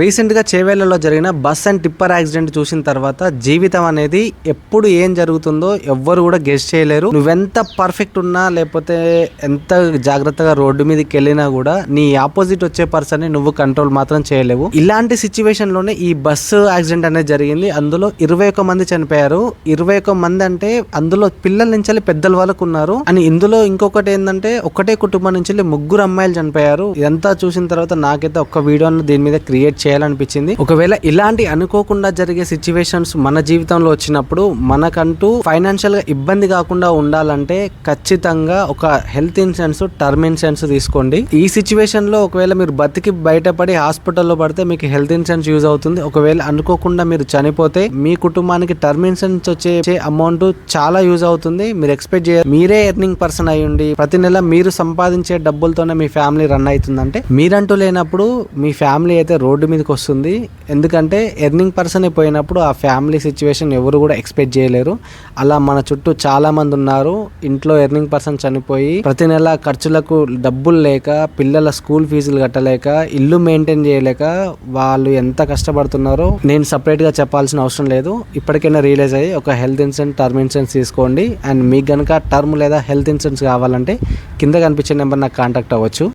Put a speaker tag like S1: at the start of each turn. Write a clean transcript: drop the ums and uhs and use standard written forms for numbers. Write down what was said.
S1: రీసెంట్గా చేవేళ్లలో జరిగిన bus and tipper accident చూసిన తర్వాత జీవితం అనేది ఎప్పుడు ఏం జరుగుతుందో ఎవ్వరు కూడా గెస్ చేయలేరు. నువ్వెంత పర్ఫెక్ట్ ఉన్నా లేకపోతే ఎంత జాగ్రత్తగా రోడ్డు మీదకి వెళ్ళినా కూడా నీ ఆపోజిట్ వచ్చే పర్సన్ ని నువ్వు కంట్రోల్ మాత్రం చేయలేవు. ఇలాంటి సిచ్యువేషన్ లోనే ఈ బస్సు యాక్సిడెంట్ అనేది జరిగింది. అందులో 21 మంది చనిపోయారు. 21 మంది అంటే అందులో పిల్లల నుంచి పెద్దల వరకు ఉన్నారు. అని ఇందులో ఇంకొకటి ఏంటంటే ఒకటే కుటుంబం నుంచి 3 అమ్మాయిలు చనిపోయారు. ఇదంతా చూసిన తర్వాత నాకైతే ఒక్క వీడియోను దీని మీద క్రియేట్ చేయాలనిపించింది. ఒకవేళ ఇలాంటి అనుకోకుండా జరిగే సిచ్యువేషన్స్ మన జీవితంలో వచ్చినప్పుడు మనకంటూ ఫైనాన్షియల్ గా ఇబ్బంది కాకుండా ఉండాలంటే ఖచ్చితంగా ఒక హెల్త్ ఇన్సూరెన్స్, టర్మ్ ఇన్సూరెన్స్ తీసుకోండి. ఈ సిచ్యువేషన్ లో ఒకవేళ మీరు బతికి బయటపడి హాస్పిటల్లో పడితే మీకు హెల్త్ ఇన్సూరెన్స్ యూజ్ అవుతుంది. ఒకవేళ అనుకోకుండా మీరు చనిపోతే మీ కుటుంబానికి టర్మ్ ఇన్సూరెన్స్ వచ్చే అమౌంట్ చాలా యూజ్ అవుతుంది. మీరు ఎక్స్పెక్ట్ చేయాలి. మీరే ఎర్నింగ్ పర్సన్ అయి ఉండి ప్రతి నెల మీరు సంపాదించే డబ్బులతోనే మీ ఫ్యామిలీ రన్ అవుతుందంటే మీరంటూ లేనప్పుడు మీ ఫ్యామిలీ అయితే రోడ్డు మీదకి వస్తుంది. ఎందుకంటే ఎర్నింగ్ పర్సన్ అయిపోయినప్పుడు ఆ ఫ్యామిలీ సిచ్యువేషన్ ఎవరు కూడా ఎక్స్పెక్ట్ చేయలేరు. అలా మన చుట్టూ చాలా మంది ఉన్నారు. ఇంట్లో ఎర్నింగ్ పర్సన్ చనిపోయి ప్రతి నెల ఖర్చులకు డబ్బులు లేక, పిల్లల స్కూల్ ఫీజులు కట్టలేక, ఇల్లు మెయింటైన్ చేయలేక వాళ్ళు ఎంత కష్టపడుతున్నారో నేను సపరేట్ గా చెప్పాల్సిన అవసరం లేదు. ఇప్పటికైనా రియలైజ్ అయ్యి ఒక హెల్త్ ఇన్సూరెన్స్, టర్మ్ ఇన్సూరెన్స్ తీసుకోండి. అండ్ మీకు గనుక టర్మ్ లేదా హెల్త్ ఇన్సూరెన్స్ కావాలంటే కింద కనిపించే నెంబర్ నాకు కాంటాక్ట్ అవ్వచ్చు.